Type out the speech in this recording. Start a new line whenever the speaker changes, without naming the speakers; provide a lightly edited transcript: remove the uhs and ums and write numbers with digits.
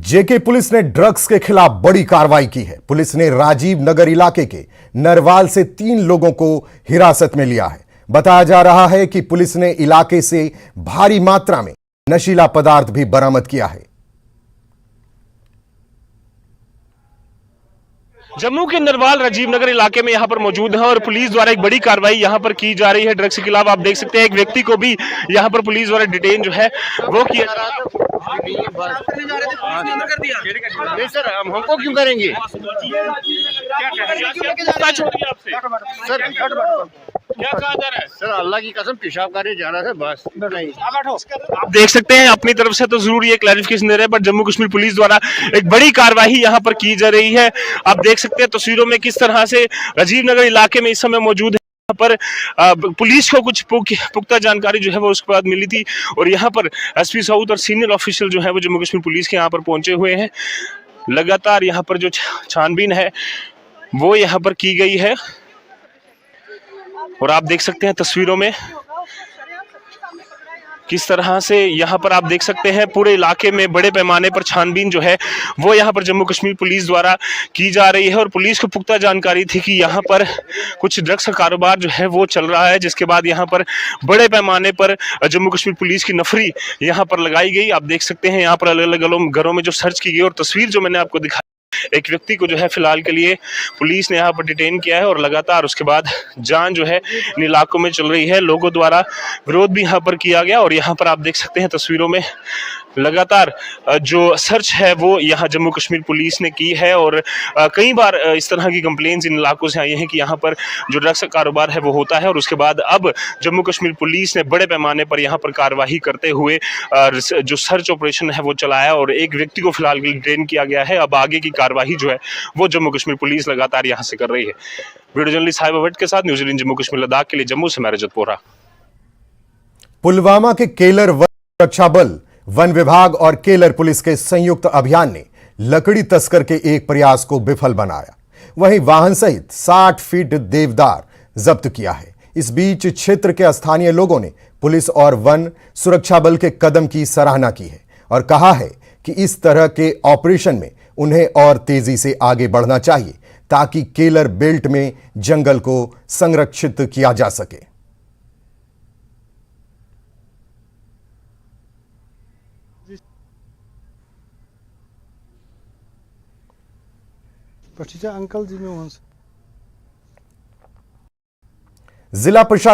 जेके police ने drugs के खिलाफ बड़ी कार्रवाई की है। पुलिस ने राजीव नगर इलाके के नरवाल से 3 लोगों को हिरासत में लिया है। बताया जा रहा है कि पुलिस ने इलाके से भारी मात्रा में नशीला पदार्थ भी बरामद किया है।
जम्मू के नरवाल राजीव नगर इलाके में यहाँ पर मौजूद है और पुलिस द्वारा एक बड़ी कार्रवाई यहाँ पर की जा रही है ड्रग्स के खिलाफ। आप देख सकते हैं एक व्यक्ति को भी यहाँ पर पुलिस द्वारा डिटेन जो है वो किया जा रहा था।
नहीं सर, हमको क्यों करेंगे सर?
क्या कहा जा रहा है
सर अल्लाह की कसम पेशाब करने जाना था बस। नहीं
आप देख सकते हैं अपनी तरफ से तो जरूर ये क्लैरिफिकेशन दे रहे हैं, पर जम्मू कश्मीर पुलिस द्वारा एक बड़ी कार्रवाई यहाँ पर की जा रही है। आप देख सकते हैं तस्वीरों में किस तरह से राजीव नगर इलाके में इस समय मौजूद है। यहाँ पर पुलिस को कुछ पुख्ता जानकारी जो है वो उसके बाद मिली थी और यहाँ पर एसपी साउथ और सीनियर ऑफिशियल जो है वो जम्मू कश्मीर पुलिस के यहाँ पर पहुंचे हुए हैं। लगातार यहाँ पर जो छानबीन है वो यहाँ पर की गई है और आप देख सकते हैं तस्वीरों में किस तरह से यहाँ पर आप देख सकते हैं पूरे इलाके में बड़े पैमाने पर छानबीन जो है वो यहाँ पर जम्मू कश्मीर पुलिस द्वारा की जा रही है। और पुलिस को पुख्ता जानकारी थी कि यहाँ पर कुछ ड्रग्स का कारोबार जो है वो चल रहा है, जिसके बाद यहाँ पर बड़े पैमाने पर जम्मू कश्मीर पुलिस की नफरी यहाँ पर लगाई गई। आप देख सकते हैं यहाँ पर अलग अलग घरों में जो सर्च की गई और तस्वीर जो मैंने आपको दिखाई, एक व्यक्ति को जो है फिलहाल के लिए पुलिस ने यहाँ पर डिटेन किया है और लगातार उसके बाद जांच जो है इन इलाकों में चल रही है। लोगों द्वारा विरोध भी यहाँ पर किया गया और यहाँ पर आप देख सकते हैं तस्वीरों में लगातार जो सर्च है वो यहाँ जम्मू कश्मीर पुलिस ने की है और कई बार इस तरह की कंप्लेंट्स इन इलाकों से आई हैं कि यहाँ पर जो ड्रग्स का कारोबार है वो होता है। और उसके बाद अब जम्मू कश्मीर पुलिस ने बड़े पैमाने पर यहाँ पर कार्रवाई करते हुए जो सर्च ऑपरेशन है वो चलाया और एक व्यक्ति को फिलहाल डिटेन किया गया है। अब आगे की कार्रवाई जो है वो जम्मू कश्मीर पुलिस लगातार यहाँ से कर रही है। वीडियो जर्नलिस्ट साहिब भट्ट के साथ न्यूजीलैंड जम्मू कश्मीर लद्दाख के लिए जम्मू से मैं रजत बोरा।
पुलवामा के केलर वन सुरक्षा बल, वन विभाग और केलर पुलिस के संयुक्त अभियान ने लकड़ी तस्कर के एक प्रयास को विफल बनाया। वहीं वाहन सहित 60 फीट देवदार जब्त किया है। इस बीच क्षेत्र के स्थानीय लोगों ने पुलिस और वन सुरक्षा बल के कदम की सराहना की है और कहा है कि इस तरह के ऑपरेशन में उन्हें और तेजी से आगे बढ़ना चाहिए ताकि केलर बेल्ट में जंगल को संरक्षित किया जा सके।
अंकल जी में
जिला प्रशासन